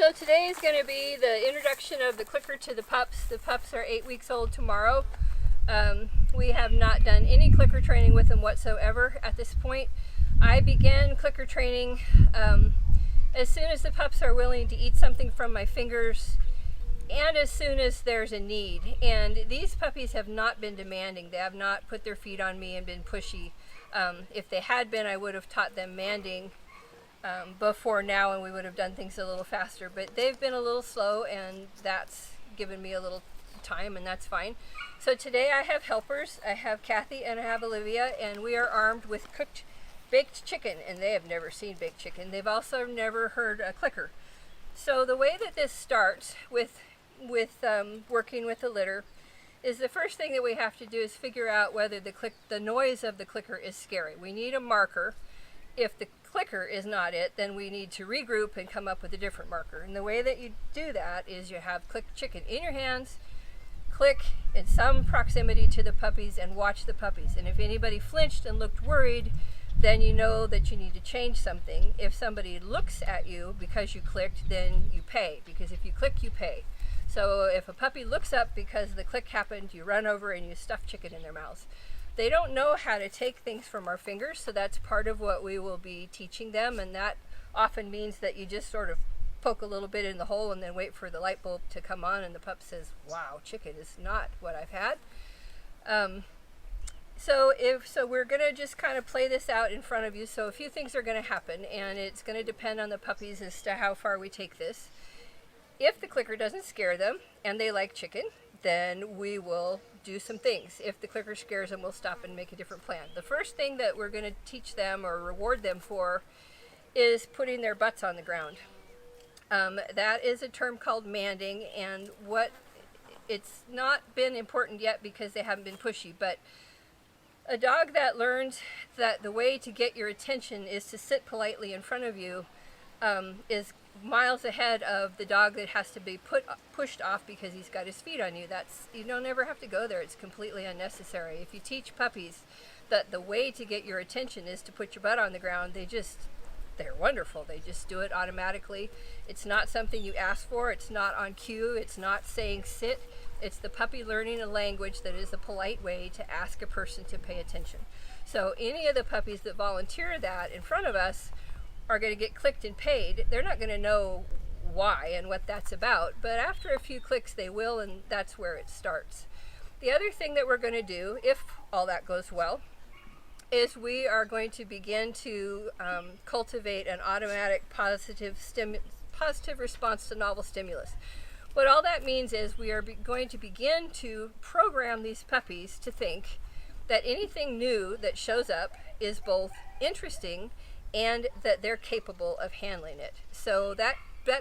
So today is going to be the introduction of the clicker to the pups. The pups are 8 weeks old tomorrow. We have not done any clicker training with them whatsoever at this point. I began clicker training as soon as the pups are willing to eat something from my fingers and as soon as there's a need. And these puppies have not been demanding. They have not put their feet on me and been pushy. If they had been, I would have taught them manding before now, and we would have done things a little faster, but they've been a little slow, and that's given me a little time, and that's fine. So today I have helpers. I have Kathy and I have Olivia, and we are armed with baked chicken, and they have never seen baked chicken. They've also never heard a clicker. So the way that this starts with working with the litter is the first thing that we have to do is figure out whether the noise of the clicker is scary. We need a marker. If the clicker is not it, then we need to regroup and come up with a different marker. And the way that you do that is you have click chicken in your hands, click in some proximity to the puppies, and watch the puppies. And if anybody flinched and looked worried, then you know that you need to change something. If somebody looks at you because you clicked, then you pay, because if you click, you pay. So if a puppy looks up because the click happened, you run over and you stuff chicken in their mouths. They don't know how to take things from our fingers, so that's part of what we will be teaching them, and that often means that you just sort of poke a little bit in the hole and then wait for the light bulb to come on, and the pup says, wow, chicken is not what I've had. So we're going to just kind of play this out in front of you. So a few things are going to happen, and it's going to depend on the puppies as to how far we take this. If the clicker doesn't scare them and they like chicken, then we will do some things. If the clicker scares them, we'll stop and make a different plan. The first thing that we're going to teach them or reward them for is putting their butts on the ground. That is a term called manding, and it's not been important yet because they haven't been pushy, but a dog that learns that the way to get your attention is to sit politely in front of you is miles ahead of the dog that has to be pushed off because he's got his feet on you. You don't ever have to go there. It's completely unnecessary. If you teach puppies that the way to get your attention is to put your butt on the ground, they're wonderful. They just do it automatically. It's not something you ask for. It's not on cue. It's not saying sit. It's the puppy learning a language that is a polite way to ask a person to pay attention. So any of the puppies that volunteer that in front of us are going to get clicked and paid. They're not going to know why and what that's about, but after a few clicks they will, and that's where it starts. The other thing that we're going to do, if all that goes well, is we are going to begin to cultivate an automatic positive response to novel stimulus. What all that means is we are going to begin to program these puppies to think that anything new that shows up is both interesting and that they're capable of handling it. So that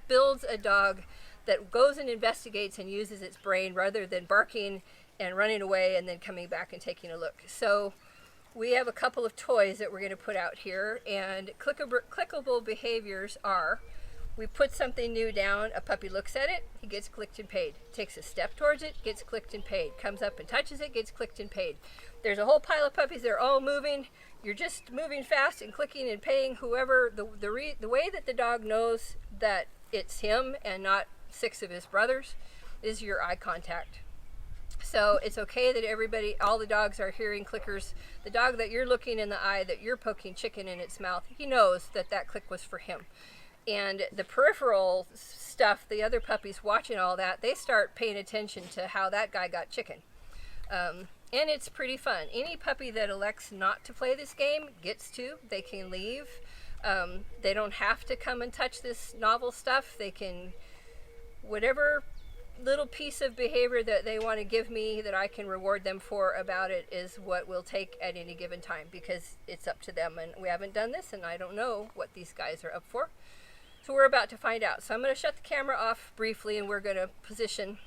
builds a dog that goes and investigates and uses its brain rather than barking and running away and then coming back and taking a look. So we have a couple of toys that we're going to put out here, and clickable behaviors are: we put something new down, a puppy looks at it, he gets clicked and paid. Takes a step towards it, gets clicked and paid. Comes up and touches it, gets clicked and paid. There's a whole pile of puppies, they're all moving. You're just moving fast and clicking and paying whoever. The way that the dog knows that it's him and not 6 of his brothers is your eye contact. So it's okay that all the dogs are hearing clickers. The dog that you're looking in the eye, that you're poking chicken in its mouth, he knows that that click was for him. And the peripheral stuff, the other puppies watching all that, they start paying attention to how that guy got chicken. And it's pretty fun. Any puppy that elects not to play this game gets to. They can leave. They don't have to come and touch this novel stuff. They can, whatever little piece of behavior that they want to give me that I can reward them for about it is what we'll take at any given time, because it's up to them. And we haven't done this, and I don't know what these guys are up for. So we're about to find out. So I'm going to shut the camera off briefly, and we're going to position.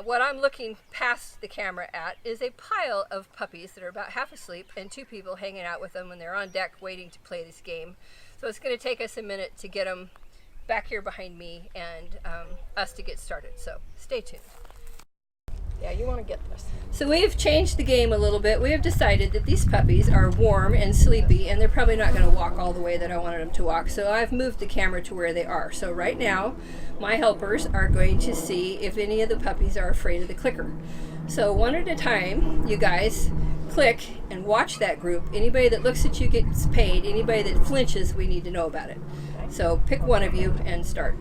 What I'm looking past the camera at is a pile of puppies that are about half asleep and 2 people hanging out with them when they're on deck waiting to play this game. So it's going to take us a minute to get them back here behind me and us to get started. So stay tuned. Yeah, you want to get this. So we have changed the game a little bit. We have decided that these puppies are warm and sleepy, and they're probably not going to walk all the way that I wanted them to walk. So I've moved the camera to where they are. So right now, my helpers are going to see if any of the puppies are afraid of the clicker. So one at a time, you guys click and watch that group. Anybody that looks at you gets paid. Anybody that flinches, we need to know about it. So pick one of you and start.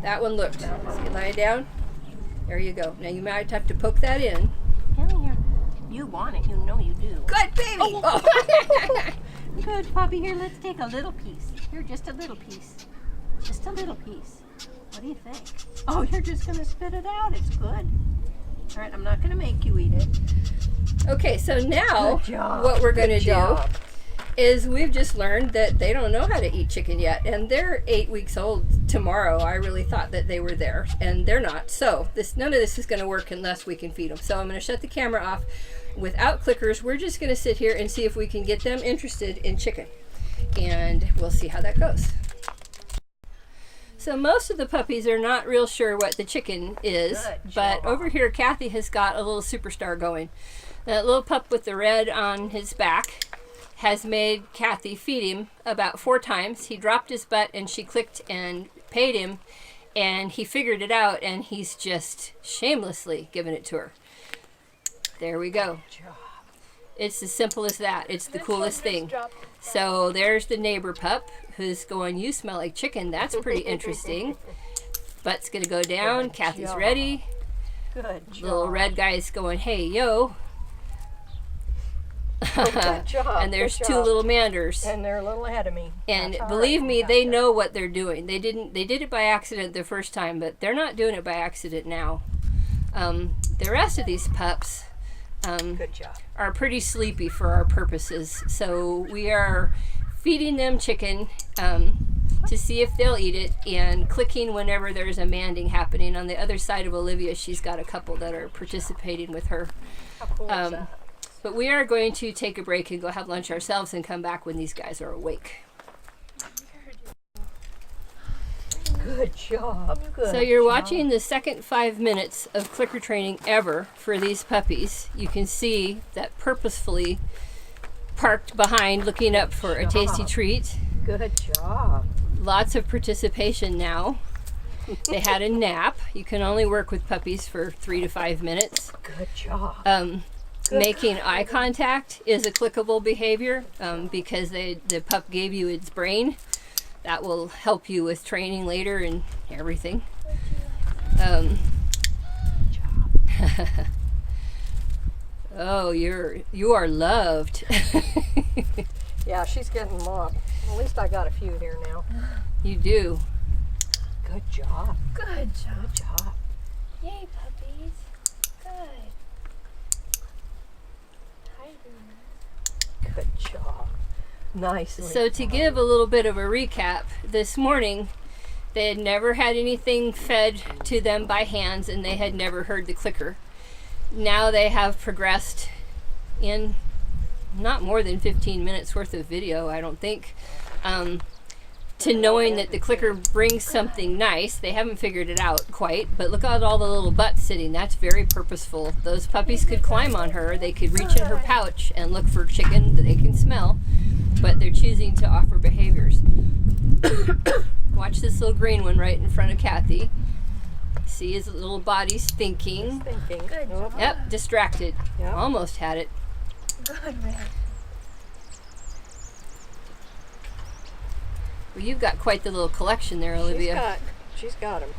That one looked. See, lie down. There you go. Now you might have to poke that in. You want it, you know you do. Good baby! Oh. Good puppy. Here, let's take a little piece. Here, just a little piece. Just a little piece. What do you think? Oh, you're just going to spit it out. It's good. All right, I'm not going to make you eat it. Okay, so now what we're going to do is we've just learned that they don't know how to eat chicken yet, and they're 8 weeks old tomorrow. I really thought that they were there, and they're not. So none of this is going to work unless we can feed them. So I'm going to shut the camera off. Without clickers, we're just going to sit here and see if we can get them interested in chicken, and we'll see how that goes. So most of the puppies are not real sure what the chicken is, but over here Kathy has got a little superstar going. That little pup with the red on his back has made Kathy feed him about 4 times. He dropped his butt and she clicked and paid him, and he figured it out, and he's just shamelessly giving it to her. There we go. It's as simple as that. It's the coolest thing. So there's the neighbor pup who's going, you smell like chicken. That's pretty interesting. Butt's going to go down. Kathy's ready. Good job. Little red guy's going, hey, yo. Good job. And there's 2 little manders. And they're a little ahead of me. And believe me, they know what they're doing. They did it by accident the first time, but they're not doing it by accident now. The rest of these pups good job. are pretty sleepy for our purposes. So we are feeding them chicken to see if they'll eat it, and clicking whenever there's a manding happening. On the other side of Olivia, she's got a couple that are participating with her. How cool is that? But we are going to take a break and go have lunch ourselves and come back when these guys are awake. Good job. Good So you're job. watching the second 5 minutes of clicker training ever for these puppies. You can see that purposefully parked behind looking up for a tasty treat. Good job. Lots of participation now. They had a nap. You can only work with puppies for 3 to 5 minutes. Good job. Making eye contact is a clickable behavior because the pup gave you its brain. That will help you with training later and everything. Oh, you are loved. Yeah, she's getting mobbed. At least I got a few here now. You do. Good job. Good job. Good job. Yay, puppies. Good. Hi, Good job. Nicely. So to give a little bit of a recap, this morning they had never had anything fed to them by hands, and they had never heard the clicker. Now they have progressed in not more than 15 minutes worth of video, I don't think, to knowing that the clicker brings something nice. They haven't figured it out quite, but look at all the little butts sitting. That's very purposeful. Those puppies could climb on her. They could reach in her pouch and look for chicken that they can smell, but they're choosing to offer behaviors. Watch this little green one right in front of Kathy. See his little body's thinking. Thinking. Good job. Yep, distracted. Yep. Almost had it. Good man. Well, you've got quite the little collection there, Olivia. She's got them.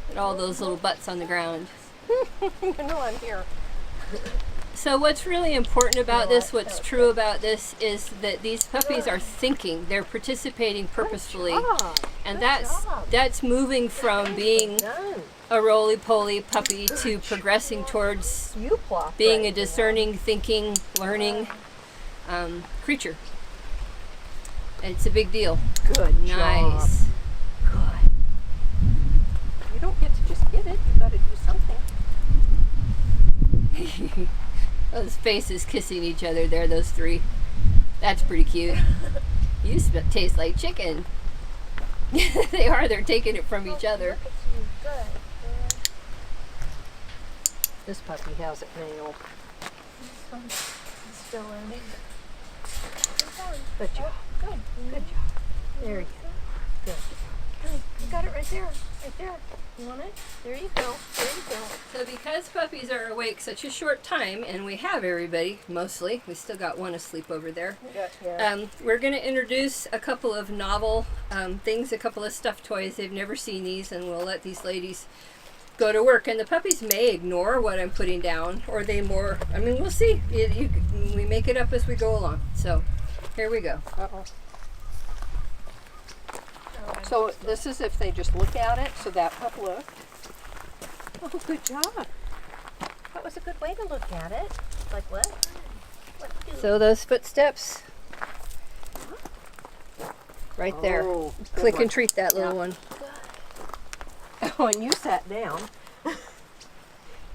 At all those little butts on the ground. You know I'm here. So what's really important about this, what's true about this, is that these puppies are thinking. They're participating purposefully. And that's moving from being a roly-poly puppy to progressing towards being a discerning, thinking, learning creature. It's a big deal. Good Nice. job. Good. You don't get to just get it. You got to do something. Those faces kissing each other there, those 3. That's pretty cute. You taste like chicken. They are. They're taking it from each other. Good. This puppy has it nailed. This one's still in. Good job. Good. Good job. There you go. Good. Good. You got it right there. Right there. You want it? There you go. There you go. So because puppies are awake such a short time, and we have everybody, mostly, we still got one asleep over there, we're going to introduce a couple of novel things, a couple of stuffed toys. They've never seen these, and we'll let these ladies go to work. And the puppies may ignore what I'm putting down, or they we'll see. We make it up as we go along. So here we go. Uh-oh. So this is if they just look at it, so that pup looked. Oh, good job. That was a good way to look at it. Like what? So those footsteps, right there. Oh, Click one. and treat that little one. Oh, and you sat down.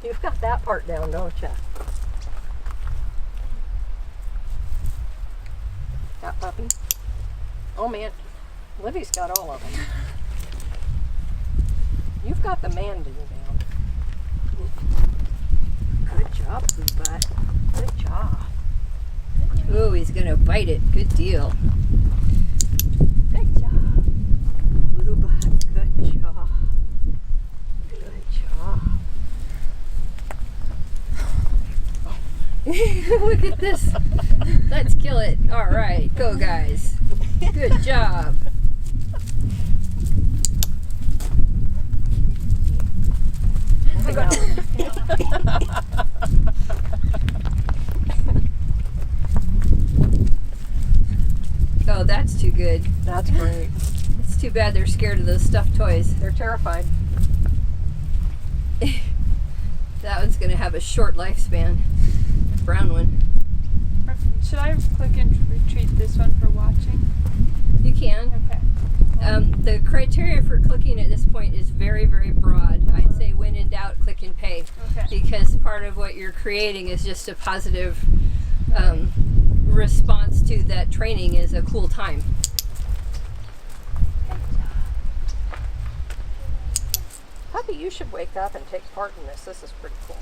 You've got that part down, don't you? That puppy. Oh man, Livy's got all of them. You've got the man down. Good job, Blue Butt. Good job. Ooh, he's gonna bite it. Good deal. Good job. Blue Butt, good job. Good job. Look at this. Let's kill it. All right, go guys. Good job. Oh, that's too good. That's great. It's too bad they're scared of those stuffed toys. They're terrified. That one's gonna have a short lifespan. Brown one. Should I click and retreat this one for watching? You can. Okay. The criteria for clicking at this point is very, very broad. I'd say when in doubt, click and pay. Okay. Because part of what you're creating is just a positive response to that training is a cool time. Puppy, you should wake up and take part in this. This is pretty cool.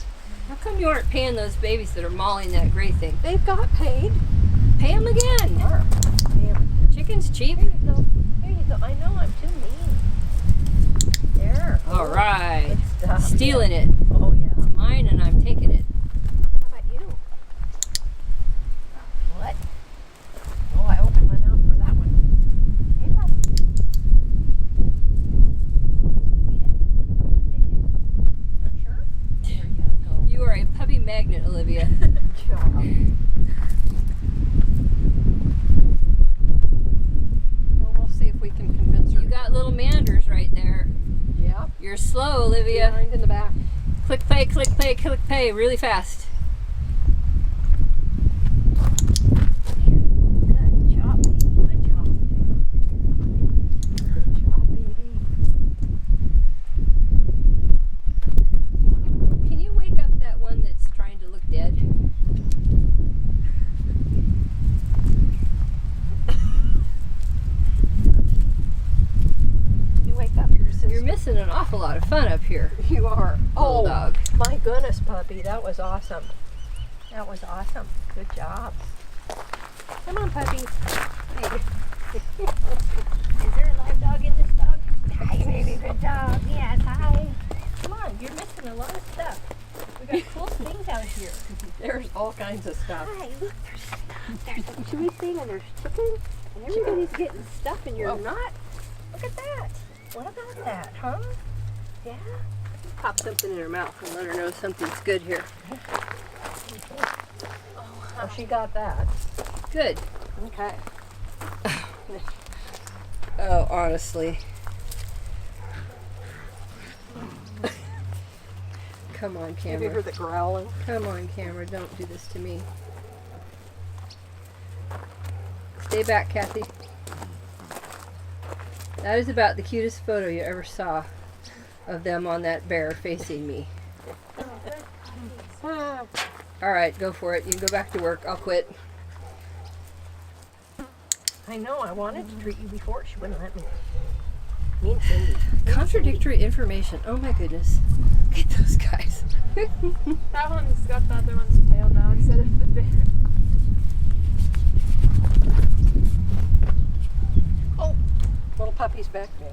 How come you aren't paying those babies that are mauling that gray thing? They've got paid. Pay them again. Damn. Chicken's cheap. Here you go. Here you go. I know I'm too mean. There. All right. Good stuff. Stealing it. Oh yeah. It's mine and I'm taking it. How about you? What? Oh, I opened my mouth for that one. Hey, bud. Not sure? There you go. You are a puppy magnet, Olivia. Good job. Well, we'll see if we can convince her. You got little manders right there. Yeah. You're slow, Olivia. Behind in the back. Click play, click play, click pay really fast. Good job, baby. Good job. Good job, baby. Can you wake up that one that's trying to look dead? You wake up your sister. You're missing an awful lot of fun up here. You are. Little Oh, dog. my goodness, puppy. That was awesome. That was awesome. Good job. Come on, puppy. Hey. Is there a live dog in this dog? Hi, baby. Good dog. Yes, hi. Come on, you're missing a lot of stuff. We got cool things out here. There's all kinds of stuff. Hi, look, there's stuff. There's a chewy thing and there's chicken. And everybody's getting stuff and you're Oh. not. Look at that. What about that, huh? Yeah? Pop something in her mouth and let her know something's good here. Oh, she got that. Good. Okay. Oh, honestly. Come on, Have you camera. heard the growling? Come on, camera. Don't do this to me. Stay back, Kathy. That is about the cutest photo you ever saw of them on that bear facing me. Ah. All right, go for it. You can go back to work. I'll quit. I know. I wanted to treat you before. She wouldn't let me. Me and Cindy. Contradictory information. Oh my goodness. Look at those guys. That one's got the other one's tail now instead of the bear. Oh, little puppy's back there.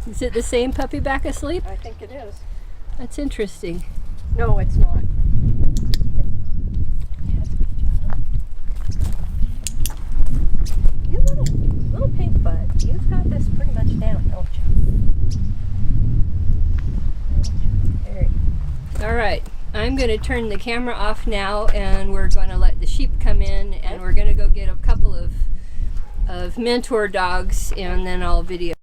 Is it the same puppy back asleep? I think it is. That's interesting. No, it's not. It's not. You little pink bud, you've got this pretty much down, don't you? There you go. All right, I'm going to turn the camera off now, and we're going to let the sheep come in, and we're going to go get a couple of mentor dogs, and then I'll video.